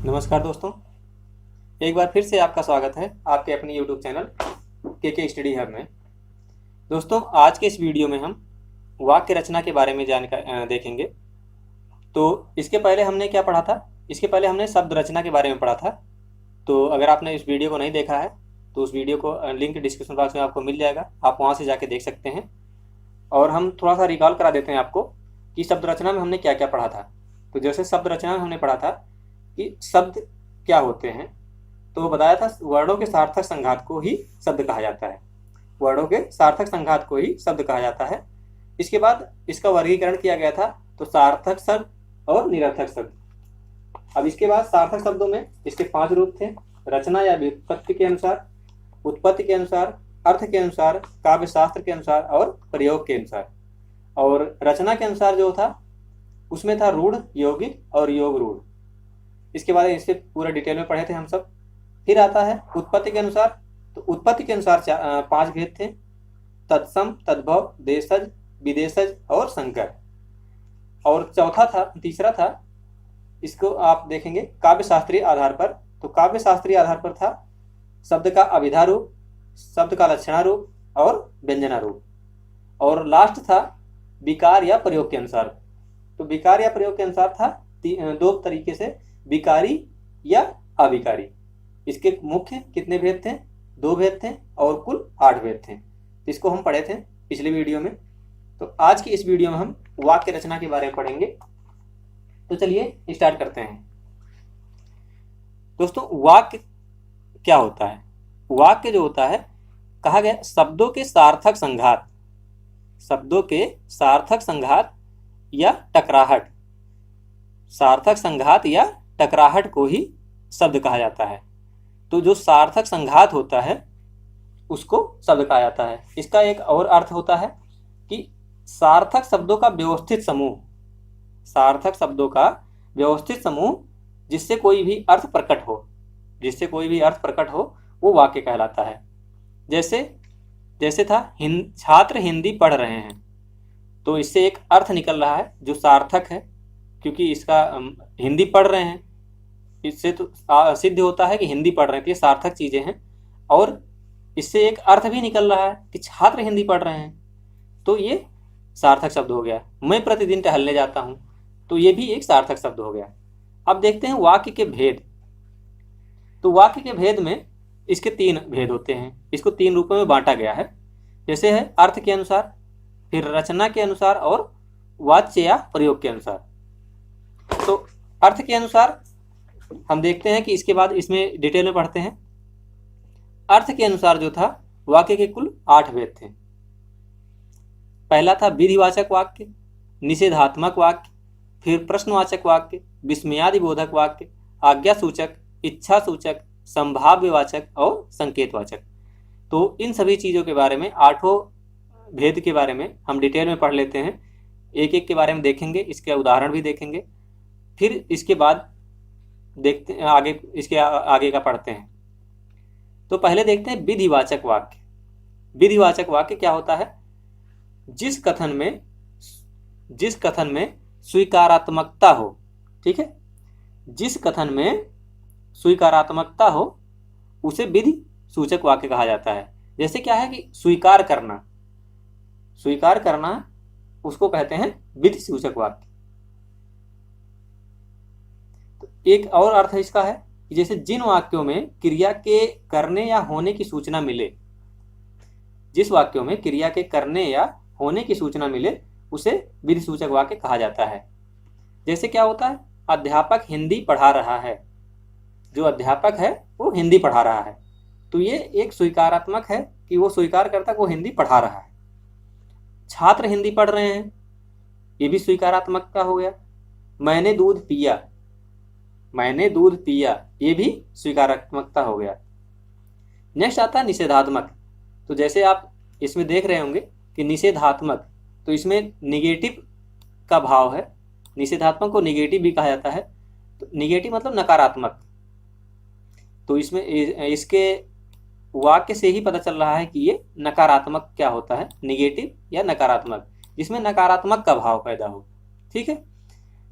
नमस्कार दोस्तों, एक बार फिर से आपका स्वागत है आपके अपने YouTube चैनल के स्टडी हब में। दोस्तों, आज के इस वीडियो में हम वाक्य रचना के बारे में देखेंगे। तो इसके पहले हमने क्या पढ़ा था? इसके पहले हमने शब्द रचना के बारे में पढ़ा था। तो अगर आपने इस वीडियो को नहीं देखा है तो उस वीडियो को लिंक डिस्क्रिप्शन बॉक्स में आपको मिल जाएगा, आप वहाँ से जाके देख सकते हैं। और हम थोड़ा सा रिकॉल करा देते हैं आपको कि शब्द रचना में हमने क्या क्या पढ़ा था। तो जैसे शब्द रचना में हमने पढ़ा था कि शब्द क्या होते हैं, तो बताया था वर्णों के सार्थक संघात को ही शब्द कहा जाता है। वर्णों के सार्थक संघात को ही शब्द कहा जाता है। इसके बाद इसका वर्गीकरण किया गया था, तो सार्थक शब्द और निरर्थक शब्द। अब इसके बाद सार्थक शब्दों में इसके 5 रूप थे: रचना या व्युत्पत्ति के अनुसार, उत्पत्ति के अनुसार, अर्थ के अनुसार, काव्य शास्त्र के अनुसार और प्रयोग के अनुसार। और रचना के अनुसार जो था उसमें था रूढ़, यौगिक और योग रूढ़। इसके बाद इससे पूरा डिटेल में पढ़े थे हम सब। फिर आता है उत्पत्ति के अनुसार। तो उत्पत्ति के अनुसार 5 भेद थे: तत्सम, तद्भव, देशज, विदेशज और संकर। और तीसरा था, इसको आप देखेंगे काव्य शास्त्रीय आधार पर। तो काव्य शास्त्रीय आधार पर था शब्द का अभिधा रूप, शब्द का लक्षणा रूप और व्यंजना रूप। और लास्ट था विकार या प्रयोग के अनुसार। तो विकार या प्रयोग के अनुसार था 2 तरीके से, विकारी या अविकारी। इसके मुख्य कितने भेद थे? 2 भेद थे और कुल 8 भेद थे। इसको हम पढ़े थे पिछले वीडियो में। तो आज की इस वीडियो में हम वाक्य रचना के बारे में पढ़ेंगे। तो चलिए स्टार्ट करते हैं। दोस्तों, वाक्य क्या होता है? वाक्य जो होता है, कहा गया शब्दों के सार्थक संघात, शब्दों के सार्थक संघात या टकराहट, सार्थक संघात या टकराहट को ही शब्द कहा जाता है। तो जो सार्थक संघात होता है उसको शब्द कहा जाता है। इसका एक और अर्थ होता है कि सार्थक शब्दों का व्यवस्थित समूह, सार्थक शब्दों का व्यवस्थित समूह जिससे कोई भी अर्थ प्रकट हो, जिससे कोई भी अर्थ प्रकट हो, वो वाक्य कहलाता है। जैसे था छात्र हिंदी पढ़ रहे हैं, तो इससे एक अर्थ निकल रहा है जो सार्थक है, क्योंकि इसका हिंदी पढ़ रहे हैं, इससे तो सिद्ध होता है कि हिंदी पढ़ रहे हैं, तो ये सार्थक चीजें हैं। और इससे एक अर्थ भी निकल रहा है कि छात्र हिंदी पढ़ रहे हैं, तो ये सार्थक शब्द हो गया। मैं प्रतिदिन टहलने जाता हूं, तो ये भी एक सार्थक शब्द हो गया। अब देखते हैं वाक्य के भेद। तो वाक्य के भेद में इसके 3 भेद होते हैं। इसको 3 रूपों में बांटा गया है। जैसे है अर्थ के अनुसार, फिर रचना के अनुसार और वाच्य या प्रयोग के अनुसार। तो अर्थ के अनुसार हम देखते हैं कि इसके बाद इसमें डिटेल में पढ़ते हैं। अर्थ के अनुसार जो था, वाक्य के कुल 8 भेद थे। पहला था विधिवाचक वाक्य, निषेधात्मक वाक्य, फिर प्रश्नवाचक वाक्य, विस्मयादिबोधक वाक्य, आज्ञा सूचक, इच्छा सूचक, संभाव्यवाचक और संकेतवाचक। तो इन सभी चीजों के बारे में, 8 भेद के बारे में हम डिटेल में पढ़ लेते हैं। एक एक के बारे में देखेंगे, इसके उदाहरण भी देखेंगे। फिर इसके बाद देखते हैं आगे, इसके आगे का पढ़ते हैं। तो पहले देखते हैं विधिवाचक वाक्य। विधिवाचक वाक्य क्या होता है? जिस कथन में स्वीकारात्मकता हो, ठीक है, जिस कथन में स्वीकारात्मकता हो उसे विधि सूचक वाक्य कहा जाता है। जैसे क्या है कि स्वीकार करना, स्वीकार करना उसको कहते हैं विधि सूचक वाक्य। तो एक और अर्थ इसका है कि जैसे जिन वाक्यों में क्रिया के करने या होने की सूचना मिले, जिस वाक्यों में क्रिया के करने या होने की सूचना मिले उसे विधि सूचक वाक्य कहा जाता है। जैसे क्या होता है? अध्यापक हिंदी पढ़ा रहा है, जो अध्यापक है वो हिंदी पढ़ा रहा है, तो ये एक स्वीकारात्मक है कि वो स्वीकार करता है वो हिंदी पढ़ा रहा है। छात्र हिंदी पढ़ रहे हैं, ये भी स्वीकारात्मक का हो गया। मैंने दूध पिया, मैंने दूध पिया, ये भी स्वीकारात्मकता हो गया। नेक्स्ट आता है निषेधात्मक। तो जैसे आप इसमें देख रहे होंगे कि निषेधात्मक, तो इसमें निगेटिव का भाव है। निषेधात्मक को निगेटिव भी कहा जाता है। तो निगेटिव मतलब नकारात्मक। तो इसमें इसके वाक्य से ही पता चल रहा है कि ये नकारात्मक क्या होता है, निगेटिव या नकारात्मक, जिसमें नकारात्मक का भाव पैदा हो। ठीक है।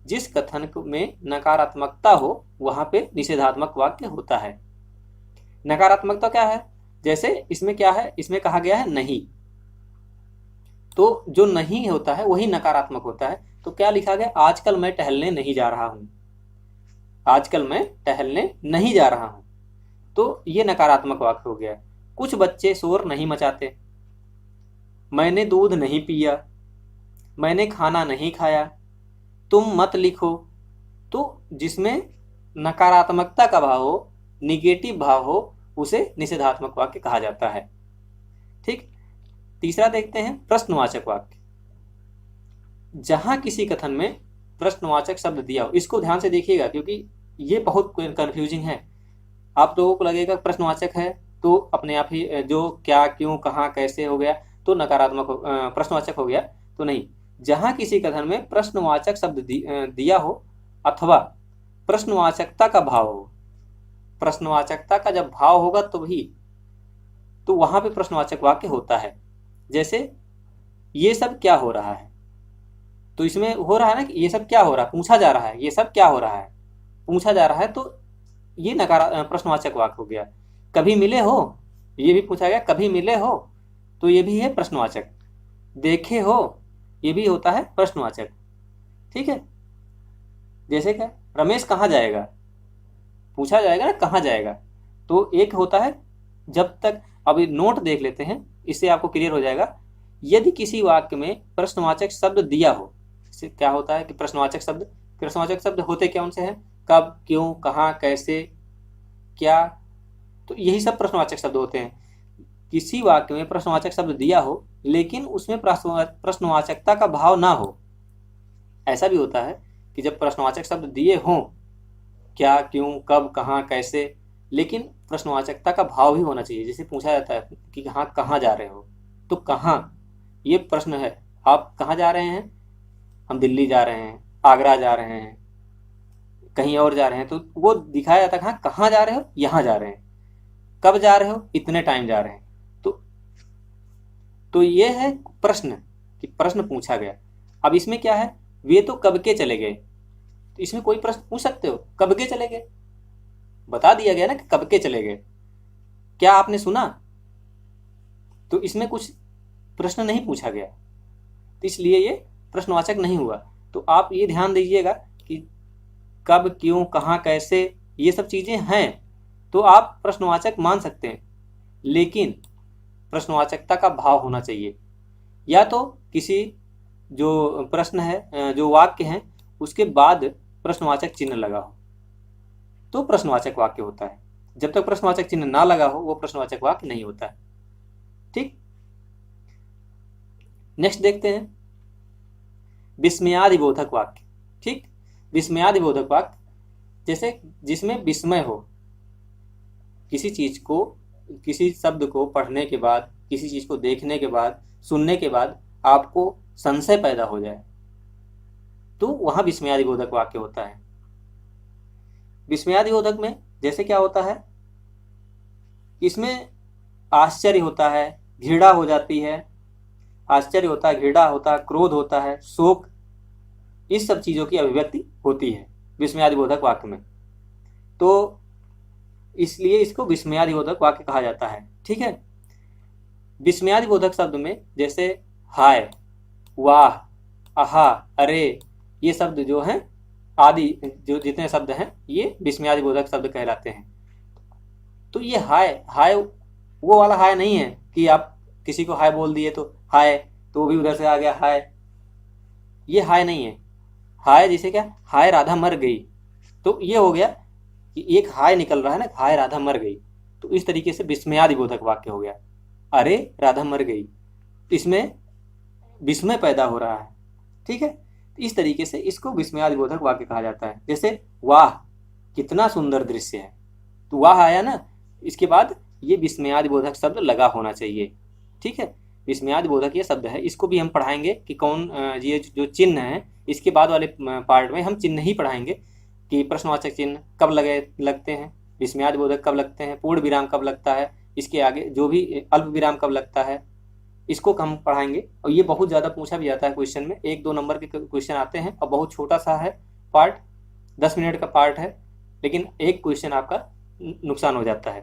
जिस कथन में नकारात्मकता हो वहां पे निषेधात्मक वाक्य होता है। नकारात्मकता क्या है? जैसे इसमें क्या है, इसमें कहा गया है नहीं, तो जो नहीं होता है वही नकारात्मक होता है। तो क्या लिखा गया? आजकल मैं टहलने नहीं जा रहा हूं। आजकल मैं टहलने नहीं जा रहा हूं, तो ये नकारात्मक वाक्य हो गया। कुछ बच्चे शोर नहीं मचाते, मैंने दूध नहीं पिया, मैंने खाना नहीं खाया, तुम मत लिखो। तो जिसमें नकारात्मकता का भाव हो, निगेटिव भाव हो, उसे निषेधात्मक वाक्य कहा जाता है। ठीक। तीसरा देखते हैं प्रश्नवाचक वाक्य। जहां किसी कथन में प्रश्नवाचक शब्द दिया हो, इसको ध्यान से देखिएगा क्योंकि ये बहुत कंफ्यूजिंग है। आप लोगों को लगेगा प्रश्नवाचक है तो अपने आप ही जो क्या क्यों कहाँ कैसे हो गया तो नकारात्मक प्रश्नवाचक हो गया, तो नहीं। जहां किसी कथन में प्रश्नवाचक शब्द दिया हो अथवा प्रश्नवाचकता का भाव हो, प्रश्नवाचकता का जब भाव होगा तो भी, तो वहां पे प्रश्नवाचक वाक्य होता है। जैसे ये सब क्या हो रहा है, तो इसमें हो रहा है ना कि ये सब क्या हो रहा है, पूछा जा रहा है ये सब क्या हो रहा है, पूछा जा रहा है, तो ये प्रश्नवाचक वाक्य हो गया। कभी मिले हो, ये भी पूछा गया, कभी मिले हो, तो ये भी है प्रश्नवाचक। देखे हो, ये भी होता है प्रश्नवाचक। ठीक है। जैसे क्या, रमेश कहाँ जाएगा, पूछा जाएगा ना कहाँ जाएगा, तो एक होता है। जब तक अभी नोट देख लेते हैं, इससे आपको क्लियर हो जाएगा। यदि किसी वाक्य में प्रश्नवाचक शब्द दिया हो, इससे क्या होता है कि प्रश्नवाचक शब्द होते क्या उनसे हैं, कब, क्यों, कहाँ, कैसे, क्या, तो यही सब प्रश्नवाचक शब्द होते हैं। किसी वाक्य में प्रश्नवाचक शब्द दिया हो लेकिन उसमें प्रश्नवाचकता का भाव ना हो। ऐसा भी होता है कि जब प्रश्नवाचक शब्द दिए हों, क्या, क्यों, कब, कहाँ, कैसे, लेकिन प्रश्नवाचकता का भाव भी होना चाहिए। जैसे पूछा जाता है कि हाँ कहाँ जा रहे हो, तो कहाँ, ये प्रश्न है, आप कहाँ जा रहे हैं, हम दिल्ली जा रहे हैं, आगरा जा रहे हैं, कहीं और जा रहे हैं, तो वो दिखाया जाता है हाँ कहाँ जा रहे हो, यहाँ जा रहे हैं, कब जा रहे हो, इतने टाइम जा रहे हैं। तो ये है प्रश्न, कि प्रश्न पूछा गया। अब इसमें क्या है, वे तो कब के चले गए, तो इसमें कोई प्रश्न पूछ सकते हो, कब के चले गए, बता दिया गया ना कि कब के चले गए, क्या आपने सुना, तो इसमें कुछ प्रश्न नहीं पूछा गया, तो इसलिए ये प्रश्नवाचक नहीं हुआ। तो आप ये ध्यान दीजिएगा कि कब, क्यों, कहाँ, कैसे, ये सब चीजें हैं तो आप प्रश्नवाचक मान सकते हैं, लेकिन प्रश्नवाचकता का भाव होना चाहिए। या तो किसी जो प्रश्न है, जो वाक्य है, उसके बाद प्रश्नवाचक चिन्ह लगा हो तो प्रश्नवाचक वाक्य होता है। जब तक प्रश्नवाचक चिन्ह ना लगा हो वो प्रश्नवाचक वाक्य नहीं होता है। ठीक। नेक्स्ट देखते हैं विस्मयादिबोधक वाक्य। ठीक। विस्मयादिबोधक वाक्य जैसे जिसमें विस्मय हो, किसी चीज को, किसी शब्द को पढ़ने के बाद, किसी चीज को देखने के बाद, सुनने के बाद आपको संशय पैदा हो जाए, तो वहां विस्मयादिबोधक वाक्य होता है। विस्मयादिबोधक में जैसे क्या होता है, इसमें आश्चर्य होता है, घृणा हो जाती है, आश्चर्य होता है, घृणा होता है, क्रोध होता है, शोक, इस सब चीजों की अभिव्यक्ति होती है विस्मयादिबोधक वाक्य में। तो इसलिए इसको विस्मयादिबोधक वाक्य कहा जाता है। ठीक है। विस्मयादिबोधक शब्द में जैसे हाय, वाह, आहा, अरे, ये शब्द जो हैं आदि, जो जितने शब्द हैं ये विस्मयादिबोधक शब्द कहलाते हैं। तो ये हाय वो वाला हाय नहीं है कि आप किसी को हाय बोल दिए तो हाय, तो वो भी उधर से आ गया हाय, ये हाय नहीं है। हाय जैसे क्या, हाय राधा मर गई, तो ये हो गया कि एक हाय निकल रहा है ना, हाय राधा मर गई, तो इस तरीके से विस्मयादिबोधक वाक्य हो गया। अरे राधा मर गई, इसमें विस्मय पैदा हो रहा है। ठीक है। इस तरीके से इसको विस्मयादिबोधक वाक्य कहा जाता है। जैसे वाह कितना सुंदर दृश्य है, तो वाह आया ना, इसके बाद ये विस्मयादिबोधक शब्द लगा होना चाहिए। ठीक है। विस्मयादिबोधक ये शब्द है, इसको भी हम पढ़ाएंगे कि कौन, ये जो चिन्ह है इसके बाद वाले पार्ट में हम चिन्ह ही पढ़ाएंगे कि प्रश्नवाचक चिन्ह कब लगते हैं, विस्मयादिबोधक कब लगते हैं, पूर्ण विराम कब लगता है, इसके आगे जो भी अल्प विराम कब लगता है, इसको हम पढ़ाएंगे। और ये बहुत ज़्यादा पूछा भी जाता है क्वेश्चन में, 1-2 नंबर के क्वेश्चन आते हैं और बहुत छोटा सा है, पार्ट, 10 मिनट का पार्ट है, लेकिन एक क्वेश्चन आपका नुकसान हो जाता है।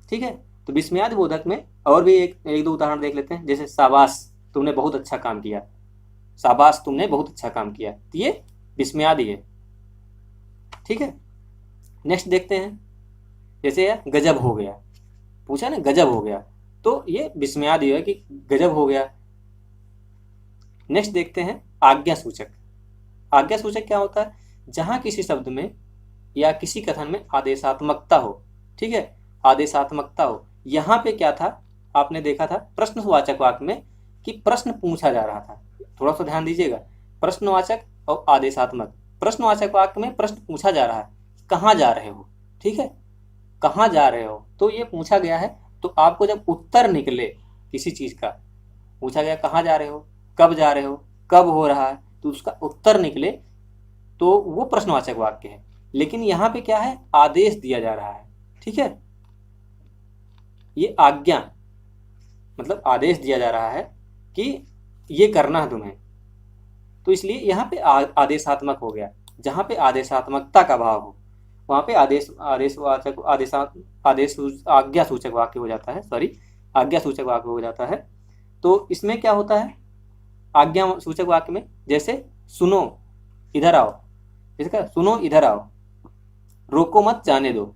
ठीक है, तो विस्मयादि बोधक में और भी एक दो उदाहरण देख लेते हैं। जैसे शाबाश तुमने बहुत अच्छा काम किया, शाबाश तुमने बहुत अच्छा काम किया, तो ये विस्मयादि है। ठीक है, नेक्स्ट देखते हैं। जैसे गजब हो गया, पूछा ना गजब हो गया, तो ये विस्मयादि है कि गजब हो गया। नेक्स्ट देखते हैं आज्ञा सूचक। आज्ञा सूचक क्या होता है? जहां किसी शब्द में या किसी कथन में आदेशात्मकता हो। ठीक है, आदेशात्मकता हो। यहाँ पे क्या था, आपने देखा था प्रश्नवाचक वाक्य में कि प्रश्न पूछा जा रहा था। थोड़ा सा ध्यान दीजिएगा, प्रश्नवाचक और आदेशात्मक। प्रश्नवाचक वाक्य में प्रश्न पूछा जा रहा है, कहाँ जा रहे हो। ठीक है, कहाँ जा रहे हो, तो ये पूछा गया है। तो आपको जब उत्तर निकले किसी चीज का, पूछा गया कहाँ जा रहे हो, कब जा रहे हो, कब हो रहा है, तो उसका उत्तर निकले तो वो प्रश्नवाचक वाक्य है। लेकिन यहाँ पे क्या है, आदेश दिया जा रहा है। ठीक है, ये आज्ञा मतलब आदेश दिया जा रहा है कि ये करना है तुम्हें, तो इसलिए यहाँ पे आदेशात्मक हो गया। जहाँ पे आदेशात्मकता का भाव हो वहाँ पे आदेशवाचक आदेश आज्ञा सूचक वाक्य हो जाता है, सॉरी आज्ञा सूचक वाक्य हो जाता है। तो इसमें क्या होता है आज्ञा सूचक वाक्य में, जैसे सुनो इधर आओ, इसका सुनो इधर आओ, रोको मत जाने दो,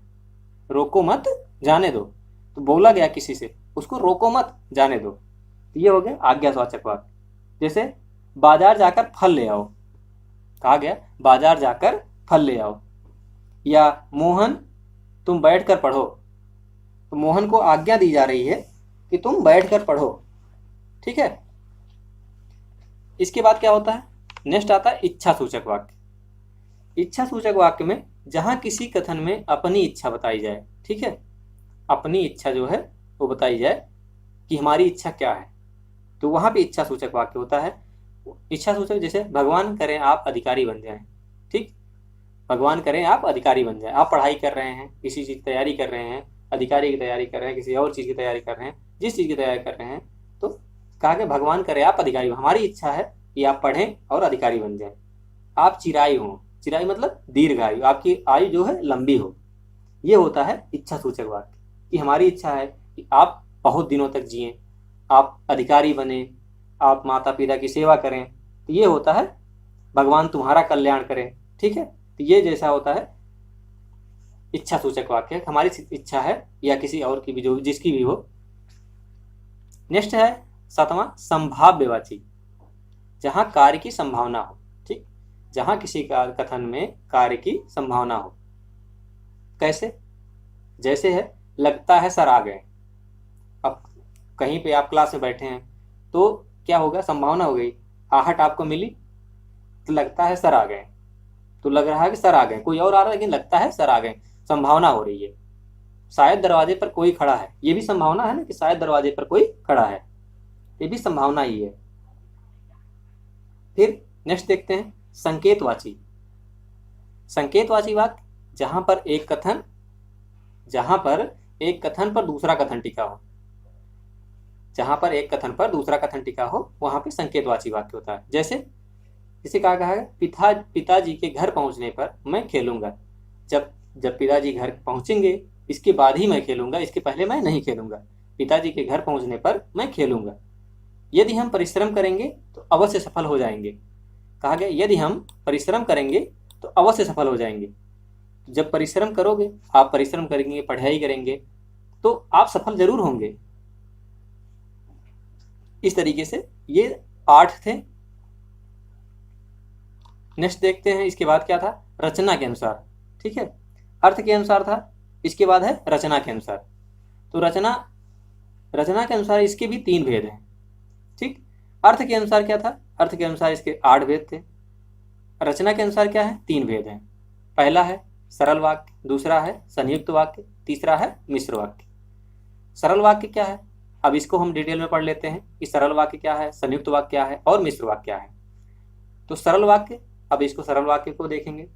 रोको मत जाने दो, तो बोला गया किसी से, उसको रोको मत जाने दो, तो ये हो गया आज्ञासूचक वाक्य। जैसे बाजार जाकर फल ले आओ, कहा गया बाजार जाकर फल ले आओ। या मोहन तुम बैठकर पढ़ो, तो मोहन को आज्ञा दी जा रही है कि तुम बैठकर पढ़ो। ठीक है, इसके बाद क्या होता है, नेक्स्ट आता है इच्छा सूचक वाक्य। इच्छा सूचक वाक्य में जहां किसी कथन में अपनी इच्छा बताई जाए। ठीक है, अपनी इच्छा जो है वो बताई जाए कि हमारी इच्छा क्या है, तो वहां पे इच्छा सूचक वाक्य होता है। इच्छा सूचक जैसे भगवान करें आप अधिकारी बन जाएं। ठीक, भगवान करें आप अधिकारी बन जाएं। आप पढ़ाई कर रहे हैं, किसी चीज की तैयारी कर रहे हैं, अधिकारी की तैयारी कर रहे हैं, किसी और चीज की तैयारी कर रहे हैं, जिस चीज की तैयारी कर रहे हैं, तो कहा कि भगवान करे आप अधिकारी, हमारी इच्छा है कि आप पढ़ें और अधिकारी बन जाएं। आप चिराई हो, चिराई मतलब दीर्घायु, आपकी आयु जो है लंबी हो, ये होता है इच्छा सूचक वाक्य कि हमारी इच्छा है कि आप बहुत दिनों तक जिए, आप अधिकारी बने, आप माता पिता की सेवा करें, तो ये होता है भगवान तुम्हारा कल्याण करें। ठीक है, तो ये जैसा होता है इच्छा सूचक वाक्य, हमारी इच्छा है या किसी और की भी, जो जिसकी भी हो। नेक्स्ट है 7वां संभाव्यवाची, जहां कार्य की संभावना हो। ठीक, जहां किसी का कथन में कार्य की संभावना हो। कैसे, जैसे है लगता है सर आ गए। अब कहीं पे आप क्लास में बैठे हैं तो क्या होगा, संभावना हो गई, आहट आपको मिली, तो लगता है सर आ गए, तो लग रहा है कि सर आ गए, कोई और आ रहा है लेकिन लगता है सर आ गए, संभावना हो रही है। शायद दरवाजे पर कोई खड़ा है, ये भी संभावना है ना कि शायद दरवाजे पर कोई खड़ा है, ये भी संभावना ही है। फिर नेक्स्ट देखते हैं संकेतवाची। संकेतवाची वाक्य जहां पर एक कथन पर दूसरा कथन टिका हो, जहां पर एक कथन पर दूसरा कथन टिका हो वहां पे संकेतवाची वाक्य होता है। जैसे इसे कहा है पिताजी के घर पहुंचने पर मैं खेलूंगा। जब पिताजी घर पहुंचेंगे इसके बाद ही मैं खेलूंगा, इसके पहले मैं नहीं खेलूंगा। पिताजी के घर पहुंचने पर मैं खेलूंगा। यदि हम परिश्रम करेंगे तो अवश्य सफल हो जाएंगे। कहा गया यदि हम परिश्रम करेंगे तो अवश्य सफल हो जाएंगे। जब परिश्रम करोगे, आप परिश्रम करेंगे, पढ़ाई करेंगे, तो आप सफल जरूर होंगे। इस तरीके से ये 8 थे। नेक्स्ट देखते हैं, इसके बाद क्या था, रचना के अनुसार। ठीक है, अर्थ के अनुसार था, इसके बाद है रचना के अनुसार। तो रचना के अनुसार इसके भी 3 भेद हैं। ठीक, अर्थ के अनुसार क्या था, अर्थ के अनुसार इसके 8 भेद थे। रचना के अनुसार क्या है, 3 भेद हैं। पहला है सरल वाक्य, दूसरा है संयुक्त वाक्य, तीसरा है मिश्र वाक्य। सरल वाक्य क्या है, अब इसको हम डिटेल में पढ़ लेते हैं कि सरल वाक्य क्या है, संयुक्त वाक्य क्या है और मिश्र वाक्य क्या है। तो सरल वाक्य, अब इसको सरल वाक्य को देखेंगे।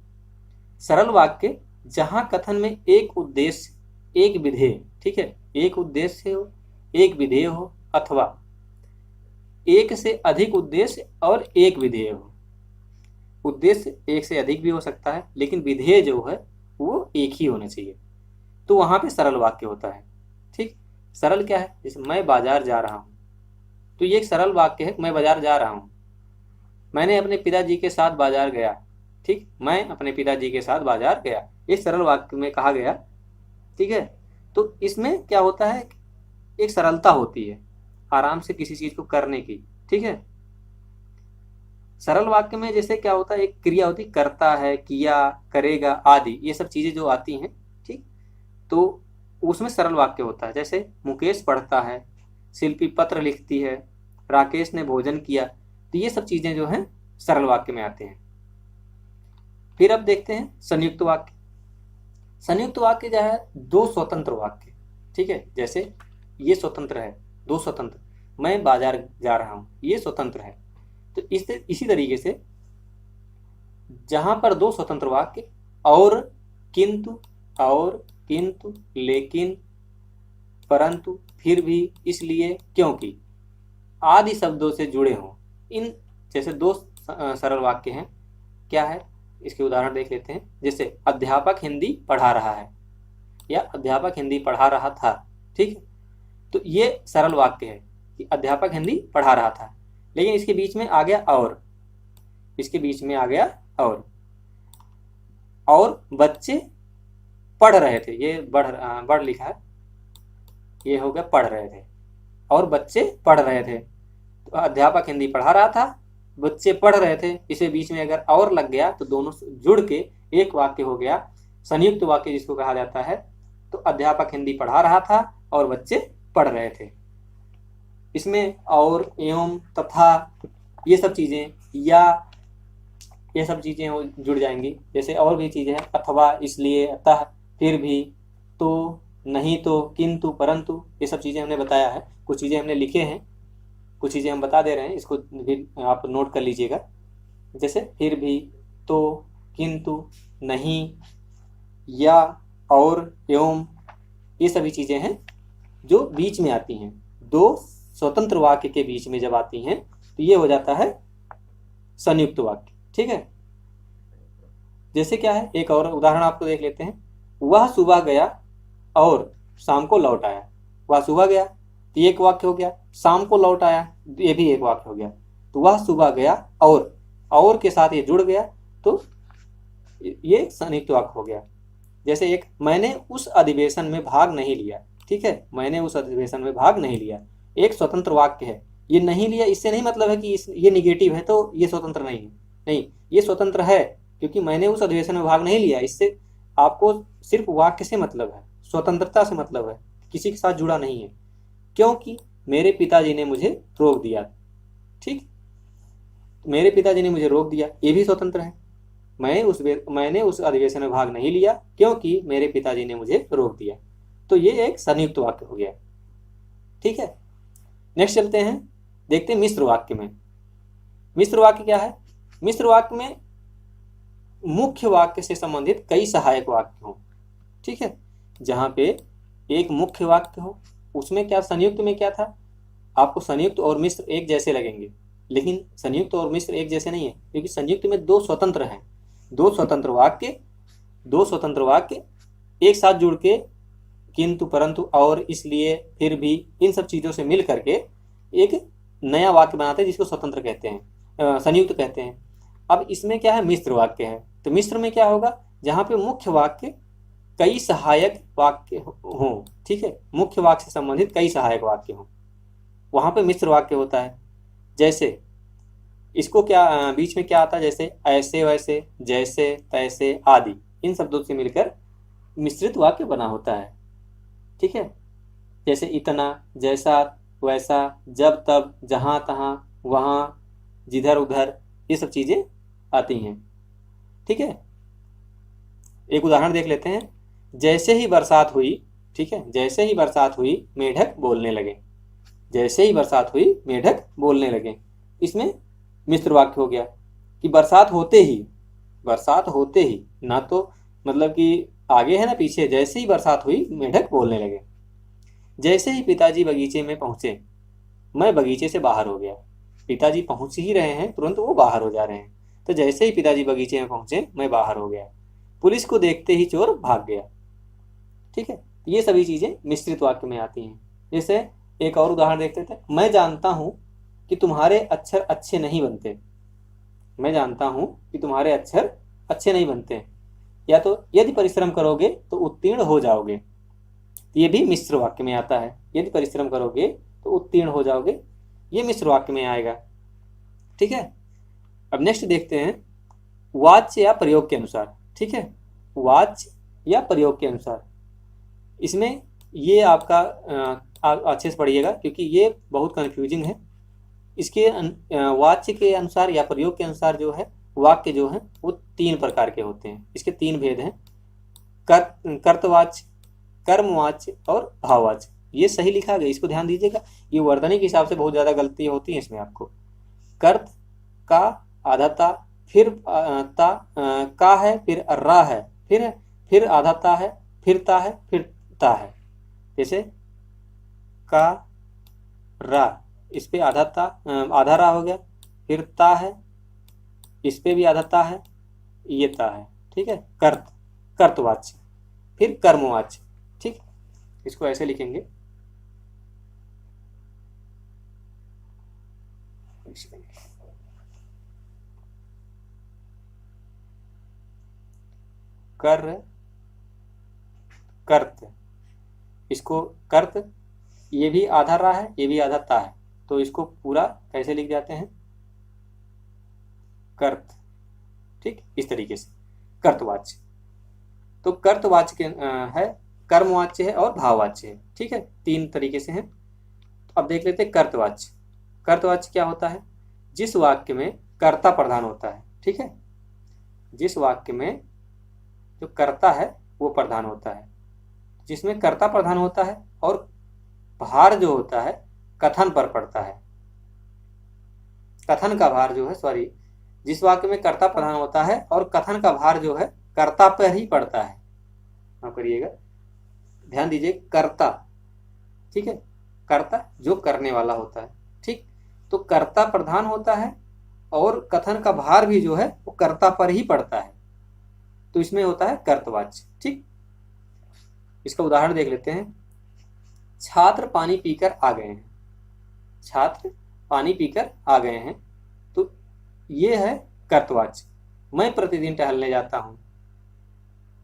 सरल वाक्य जहां कथन में एक उद्देश्य, एक विधेय, ठीक है, एक उद्देश्य हो, एक विधेय हो, अथवा एक से अधिक उद्देश्य और एक विधेय हो। उद्देश्य एक से अधिक भी हो सकता है, लेकिन विधेय जो है वो एक ही होना चाहिए, तो वहाँ पे सरल वाक्य होता है। ठीक, सरल क्या है, जैसे मैं बाजार जा रहा हूँ, तो ये एक सरल वाक्य है, मैं बाजार जा रहा हूँ। मैंने अपने पिताजी के साथ बाजार गया। ठीक, मैं अपने पिताजी के साथ बाजार गया, एक सरल वाक्य में कहा गया। ठीक है, तो इसमें क्या होता है, एक सरलता होती है आराम से किसी चीज को करने की। ठीक है, सरल वाक्य में जैसे क्या होता है, एक क्रिया होती है, करता है, किया, करेगा आदि, ये सब चीजें जो आती हैं। ठीक, तो उसमें सरल वाक्य होता है। जैसे मुकेश पढ़ता है, शिल्पी पत्र लिखती है, राकेश ने भोजन किया, तो ये सब चीजें जो हैं सरल वाक्य में आते हैं। फिर अब देखते हैं संयुक्त वाक्य। संयुक्त वाक्य जो है दो स्वतंत्र वाक्य। ठीक है, जैसे ये स्वतंत्र है, दो स्वतंत्र, मैं बाजार जा रहा हूं, ये स्वतंत्र है। तो इसी तरीके से जहां पर दो स्वतंत्र वाक्य और किंतु, लेकिन, परंतु, फिर भी, इसलिए, क्योंकि आदि शब्दों से जुड़े हों, इन जैसे दो सरल वाक्य हैं। क्या है, इसके उदाहरण देख लेते हैं। जैसे अध्यापक हिंदी पढ़ा रहा है या अध्यापक हिंदी पढ़ा रहा था। ठीक है, तो ये सरल वाक्य है कि अध्यापक हिंदी पढ़ा रहा था, लेकिन इसके बीच में आ गया और, इसके बीच में आ गया और बच्चे पढ़ रहे थे, ये बढ़ लिखा है, ये हो गया पढ़ रहे थे, और बच्चे पढ़ रहे थे। तो अध्यापक हिंदी पढ़ा रहा था, बच्चे पढ़ रहे थे, इसे बीच में अगर और लग गया तो दोनों जुड़ के एक वाक्य हो गया संयुक्त वाक्य, जिसको कहा जाता है। तो अध्यापक हिंदी पढ़ा रहा था और बच्चे पढ़ रहे थे। इसमें और, एवं, तथा, ये सब चीजें, या ये सब चीजें जुड़ जाएंगी। जैसे और भी चीजें हैं, अथवा, इसलिए, अतः, फिर भी, तो, नहीं तो, किंतु, परंतु, ये सब चीजें हमने बताया है। कुछ चीजें हमने लिखे हैं, कुछ चीजें हम बता दे रहे हैं, इसको भी आप नोट कर लीजिएगा। जैसे फिर भी, तो, किंतु, नहीं, या, और, एवं, ये सभी चीजें हैं जो बीच में आती हैं, दो स्वतंत्र वाक्य के बीच में जब आती हैं तो ये हो जाता है संयुक्त वाक्य। ठीक है, जैसे क्या है, एक और उदाहरण आपको देख लेते हैं। वह सुबह गया और शाम को लौट आया। वह सुबह गया तो ये एक वाक्य हो गया, शाम को लौट आया ये भी एक वाक्य हो गया। तो वह सुबह गया और के साथ ये जुड़ गया तो ये संयुक्त वाक्य हो गया। जैसे एक, मैंने उस अधिवेशन में भाग नहीं लिया। ठीक है, मैंने उस अधिवेशन में भाग नहीं लिया, एक स्वतंत्र वाक्य है। ये नहीं लिया, इससे नहीं मतलब है कि ये निगेटिव है तो ये स्वतंत्र नहीं है, नहीं, ये स्वतंत्र है, क्योंकि मैंने उस अधिवेशन में भाग नहीं लिया, इससे आपको सिर्फ वाक्य से मतलब है, स्वतंत्रता से मतलब है, किसी के साथ जुड़ा नहीं है। क्योंकि मेरे पिताजी ने मुझे रोक दिया। ठीक, मेरे पिताजी ने मुझे रोक दिया, ये भी स्वतंत्र है। मैंने उस अधिवेशन में भाग नहीं लिया क्योंकि मेरे पिताजी ने मुझे रोक दिया, तो ये एक संयुक्त वाक्य हो गया। ठीक है, नेक्स्ट चलते हैं, देखते हैं मिश्र वाक्य में। मिश्र वाक्य क्या है, मिश्र वाक्य में मुख्य वाक्य से संबंधित कई सहायक वाक्य हो। ठीक है, जहां पे एक मुख्य वाक्य हो, उसमें क्या, संयुक्त में क्या था, आपको संयुक्त और मिश्र एक जैसे लगेंगे, लेकिन संयुक्त और मिश्र एक जैसे नहीं है, क्योंकि संयुक्त में दो स्वतंत्र हैं, दो स्वतंत्र वाक्य एक साथ जुड़ के किंतु, परंतु, और, इसलिए, फिर भी, इन सब चीजों से मिल करके एक नया वाक्य बनाते हैं जिसको स्वतंत्र कहते हैं, संयुक्त कहते हैं। अब इसमें क्या है, मिश्र वाक्य है। तो मिश्र में क्या होगा, जहां पे मुख्य वाक्य कई सहायक वाक्य हों। ठीक है, मुख्य वाक्य से संबंधित कई सहायक वाक्य हों, वहां पे मिश्र वाक्य होता है। जैसे इसको क्या, बीच में क्या आता है, जैसे ऐसे, वैसे, जैसे, तैसे आदि, इन शब्दों से मिलकर मिश्रित वाक्य बना होता है। ठीक है, जैसे इतना, जैसा, वैसा, जब तब, जहां तहां, वहां, जिधर उधर, ये सब चीजें आती हैं। ठीक है, एक उदाहरण देख लेते हैं। जैसे ही बरसात हुई, ठीक है, जैसे ही बरसात हुई मेढक बोलने लगे, जैसे ही बरसात हुई मेढक बोलने लगे। इसमें मिश्र वाक्य हो गया कि बरसात होते ही, ना तो मतलब कि आगे है ना पीछे, जैसे ही बरसात हुई मेढक बोलने लगे। जैसे ही पिताजी बगीचे में पहुंचे मैं बगीचे से बाहर हो गया। पिताजी पहुंच ही रहे हैं, तुरंत वो बाहर हो जा रहे हैं। तो जैसे ही पिताजी बगीचे में पहुंचे मैं बाहर हो गया। पुलिस को देखते ही चोर भाग गया। ठीक है, ये सभी चीजें मिश्रित वाक्य में आती हैं। जैसे एक और उदाहरण देखते थे, मैं जानता हूं कि तुम्हारे अक्षर अच्छे नहीं बनते। मैं जानता हूं कि तुम्हारे अक्षर अच्छे नहीं बनते, या तो यदि परिश्रम करोगे तो उत्तीर्ण हो जाओगे। ये भी मिश्र वाक्य में आता है, यदि परिश्रम करोगे तो उत्तीर्ण हो जाओगे, ये मिश्र वाक्य में आएगा। ठीक है, अब नेक्स्ट देखते हैं वाच्य या प्रयोग के अनुसार। ठीक है, वाच्य या प्रयोग के अनुसार, इसमें ये आपका अच्छे से पढ़िएगा क्योंकि ये बहुत कंफ्यूजिंग है। इसके वाच्य के अनुसार या प्रयोग के अनुसार जो है वाक्य जो है वो 3 प्रकार के होते हैं। इसके 3 भेद हैं, कर्तवाच्य, कर्मवाच्य और भाववाच्य। ये सही लिखा गया, इसको ध्यान दीजिएगा। ये वर्तनी के हिसाब से बहुत ज़्यादा गलती होती है इसमें आपको। कर्त का आधा ता, फिर ता का है, फिर रा है, फिर आधा ता है, फिर ता है, फिर ता है। जैसे का रा, इस पे आधा ता, आधा रा हो गया, फिर ता है, इस पे भी आधा ता है, ये ता है। ठीक है, कर्तवाच्य, फिर कर्मवाच्य। ठीक, इसको ऐसे लिखेंगे, कर कर्त, इसको कर्त, ये भी आधा रा है, ये भी आधा ता है, तो इसको पूरा कैसे लिख जाते हैं, कर्त। ठीक, इस तरीके से कर्तवाच्य। तो कर्तवाच्य के है, कर्मवाच्य है और भाववाच्य है। ठीक है, 3 तरीके से हैं। तो अब देख लेते हैं कर्तवाच्य। कर्तवाच्य क्या होता है, जिस वाक्य में कर्ता प्रधान होता है। ठीक है, जिस वाक्य में जो कर्ता है वो प्रधान होता है, जिसमें कर्ता प्रधान होता है और भार जो होता है कथन पर पड़ता है। कथन का भार जो है, सॉरी, जिस वाक्य में कर्ता प्रधान होता है और कथन का भार जो है कर्ता पर ही पड़ता है। आप करिएगा, ध्यान दीजिए, कर्ता। ठीक है, कर्ता जो करने वाला होता है। ठीक, तो कर्ता प्रधान होता है और कथन का भार भी जो है वो कर्ता पर ही पड़ता है, तो इसमें होता है कर्तवाच्य। ठीक, इसका उदाहरण देख लेते हैं। छात्र पानी पीकर आ गए हैं। छात्र पानी पीकर आ गए हैं, तो ये है कर्तवाच्य। मैं प्रतिदिन टहलने जाता हूं,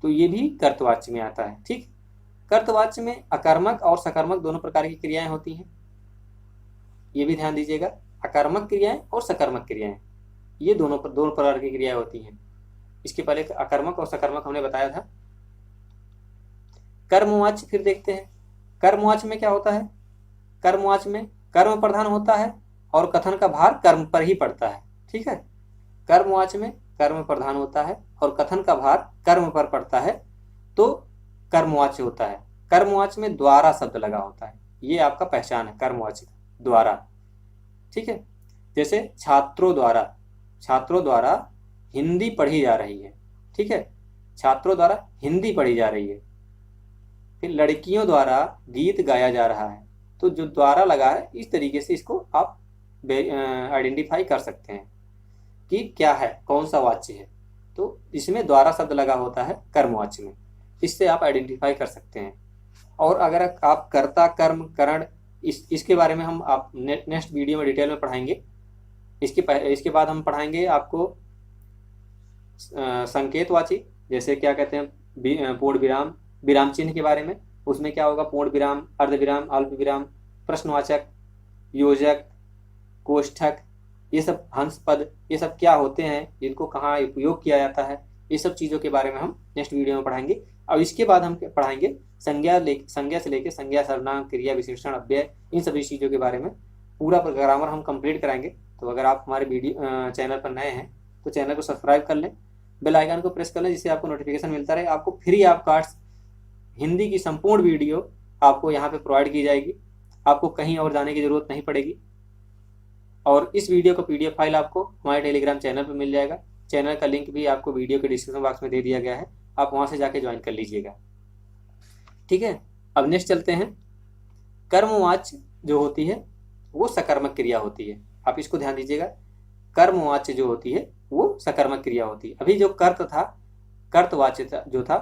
तो ये भी कर्तवाच्य में आता है। ठीक, कर्तवाच्य में अकर्मक और सकर्मक दोनों प्रकार की क्रियाएं होती हैं, ये भी ध्यान दीजिएगा। अकर्मक क्रियाएं और सकर्मक क्रियाएं, ये दोनों प्रकार की क्रियाएं होती हैं। इसके पहले अकर्मक और सकर्मक हमने बताया था। कर्मवाच्य फिर देखते हैं। कर्मवाच्य में क्या होता है, कर्मवाच्य में कर्म प्रधान होता है और कथन का भार कर्म पर ही पड़ता है। ठीक है, कर्मवाच्य में कर्म प्रधान होता है और कथन का भार कर्म पर पड़ता है, तो कर्मवाच्य होता है। कर्मवाच्य में द्वारा शब्द लगा होता है, ये आपका पहचान है कर्मवाच्य, द्वारा। ठीक है, जैसे छात्रों द्वारा हिंदी पढ़ी जा रही है। ठीक है, छात्रों द्वारा हिंदी पढ़ी जा रही है। फिर लड़कियों द्वारा गीत गाया जा रहा है, तो जो द्वारा लगा है इस तरीके से इसको आप आइडेंटिफाई कर सकते हैं कि क्या है, कौन सा वाच्य है। तो इसमें द्वारा शब्द लगा होता है कर्मवाच्य में, इससे आप आइडेंटिफाई कर सकते हैं। और अगर आप कर्ता, कर्म, करण, इसके बारे में हम आप नेक्स्ट वीडियो में डिटेल में पढ़ाएंगे। इसके बाद हम पढ़ाएंगे आपको संकेतवाची, जैसे क्या कहते हैं, पूर्ण विराम, विराम चिन्ह के बारे में। उसमें क्या होगा, पूर्ण विराम, अर्ध विराम, अल्प विराम, प्रश्नवाचक, योजक, कोष्ठक, ये सब हंस पद, ये सब क्या होते हैं, इनको कहाँ उपयोग किया जाता है, ये सब चीज़ों के बारे में हम नेक्स्ट वीडियो में पढ़ाएंगे। और इसके बाद हम पढ़ाएंगे संज्ञा से लेकर संज्ञा, सर्वनाम, क्रिया, विशेषण, अव्यय, इन सभी चीज़ों के बारे में पूरा ग्रामर हम कंप्लीट कराएंगे। तो अगर आप हमारे वीडियो चैनल पर नए हैं तो चैनल को सब्सक्राइब कर लें, बेल आइकन को प्रेस कर लें, जिससे आपको नोटिफिकेशन मिलता रहे। आपको फ्री ऑफ कॉस्ट हिंदी की संपूर्ण वीडियो आपको यहाँ पे प्रोवाइड की जाएगी, आपको कहीं और जाने की ज़रूरत नहीं पड़ेगी। और इस वीडियो का PDF फाइल आपको हमारे टेलीग्राम चैनल पर मिल जाएगा। चैनल का लिंक भी आपको वीडियो के डिस्क्रिप्शन बॉक्स में दे दिया गया है, आप वहाँ से जाके ज्वाइन कर लीजिएगा। ठीक है, अब नेक्स्ट चलते हैं। कर्मवाच्य जो होती है वो सकर्मक क्रिया होती है, आप इसको ध्यान दीजिएगा। कर्मवाच्य जो होती है वो सकर्मक क्रिया होती है। अभी जो कर्त था, कर्तवाच्य जो था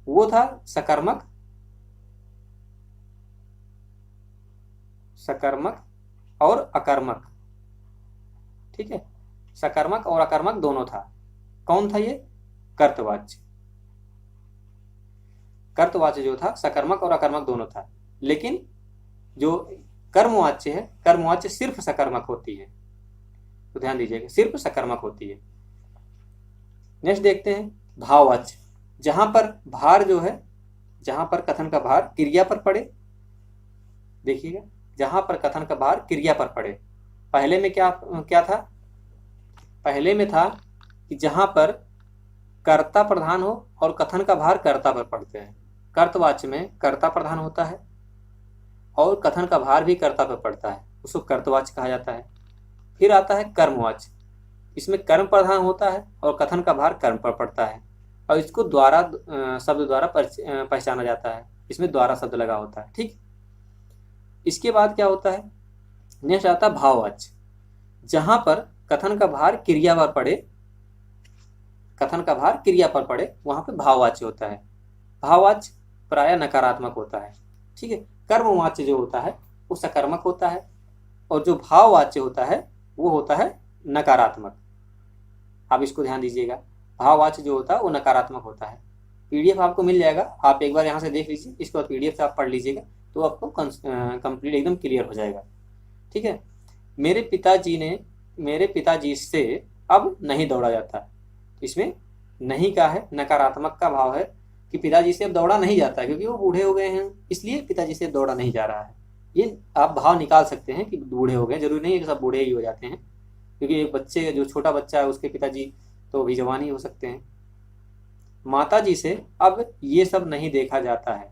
वो था सकर्मक, सकर्मक और अकर्मक। ठीक है, सकर्मक और अकर्मक दोनों था। कौन था ये? कर्तवाच्य। कर्तवाच्य जो था सकर्मक और अकर्मक दोनों था। लेकिन जो कर्मवाच्य है, कर्मवाच्य सिर्फ सकर्मक होती है, तो ध्यान दीजिएगा, सिर्फ सकर्मक होती है। नेक्स्ट देखते हैं भाववाच्य। जहां पर भार जो है, जहां पर कथन का भार क्रिया पर पड़े, देखिएगा, जहां पर कथन का भार क्रिया पर पड़े। पहले में क्या क्या था? पहले में था कि जहां पर कर्ता प्रधान हो और कथन का भार कर्ता पर पड़ते हैं। कर्तवाच्य में कर्ता प्रधान होता है और कथन का भार भी कर्ता पर पड़ता है, उसको कर्तवाच्य कहा जाता है। फिर आता है कर्मवाच्य। इसमें कर्म प्रधान होता है और कथन का भार कर्म पर पड़ता है और इसको द्वारा शब्द द्वारा पहचाना जाता है। इसमें द्वारा शब्द लगा होता है। ठीक, इसके बाद क्या होता है? नेक्स्ट आता है भाववाच्य। जहां पर कथन का भार क्रिया पर पड़े, कथन का भार क्रिया पर पड़े, वहां पे भाववाच्य होता है। भाववाच्य प्राय नकारात्मक होता है। ठीक है, कर्मवाच्य जो होता है वो सकर्मक होता है और जो भाववाच्य होता है वो होता है नकारात्मक। आप इसको ध्यान दीजिएगा, भाववाच्य जो होता है वो नकारात्मक होता है। पीडीएफ आपको मिल जाएगा, आप एक बार यहाँ से देख लीजिए, इसके बाद पीडीएफ से आप पढ़ लीजिएगा तो आपको कंप्लीट एकदम क्लियर हो जाएगा। ठीक है, मेरे पिताजी से अब नहीं दौड़ा जाता। इसमें नहीं का है, नकारात्मक का भाव है कि पिताजी से अब दौड़ा नहीं जाता है, क्योंकि वो बूढ़े हो गए हैं, इसलिए पिताजी से दौड़ा नहीं जा रहा है। ये आप भाव निकाल सकते हैं कि बूढ़े हो गए, जरूरी नहीं है कि सब बूढ़े ही हो जाते हैं, क्योंकि एक बच्चे, जो छोटा बच्चा है, उसके पिताजी तो अभी जवान ही हो सकते हैं। माताजी से अब ये सब नहीं देखा जाता है,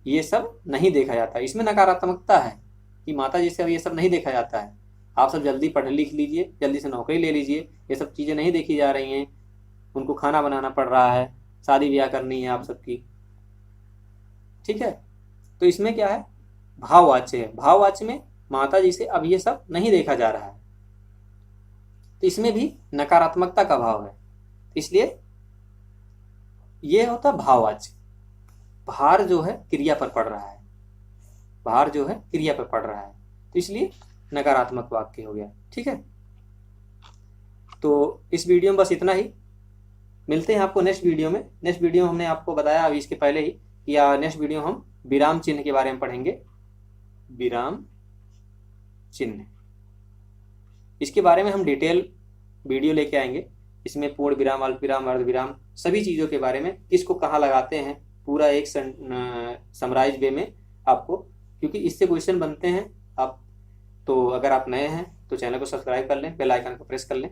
ये सब नहीं देखा जाता है। इसमें नकारात्मकता है कि माताजी से अब ये सब नहीं देखा जाता है। आप सब जल्दी पढ़ लिख लीजिए, जल्दी से नौकरी ले लीजिए, ये सब चीज़ें नहीं देखी जा रही हैं। उनको खाना बनाना पड़ रहा है, शादी ब्याह करनी है आप सबकी। ठीक है, तो इसमें क्या है? भाववाच्य है। भाववाच्य में माताजी से अब ये सब नहीं देखा जा रहा है, तो इसमें भी नकारात्मकता का भाव है, इसलिए ये होता भाववाच्य। भार जो है क्रिया पर पड़ रहा है, भार जो है क्रिया पर पड़ रहा है, तो इसलिए नकारात्मक वाक्य हो गया। ठीक है, तो इस वीडियो में बस इतना ही। मिलते हैं आपको नेक्स्ट वीडियो में। नेक्स्ट वीडियो हमने आपको बताया अभी इसके पहले ही कि नेक्स्ट वीडियो हम विराम चिन्ह के बारे में पढ़ेंगे। विराम चिन्ह, इसके बारे में हम डिटेल वीडियो लेके आएंगे। इसमें पूर्ण विराम, अल्प विराम, अर्ध विराम, सभी चीज़ों के बारे में, किसको कहाँ लगाते हैं, पूरा एक समराइज वे में आपको, क्योंकि इससे क्वेश्चन बनते हैं। आप तो अगर आप नए हैं तो चैनल को सब्सक्राइब कर लें, बेल आइकन को प्रेस कर लें।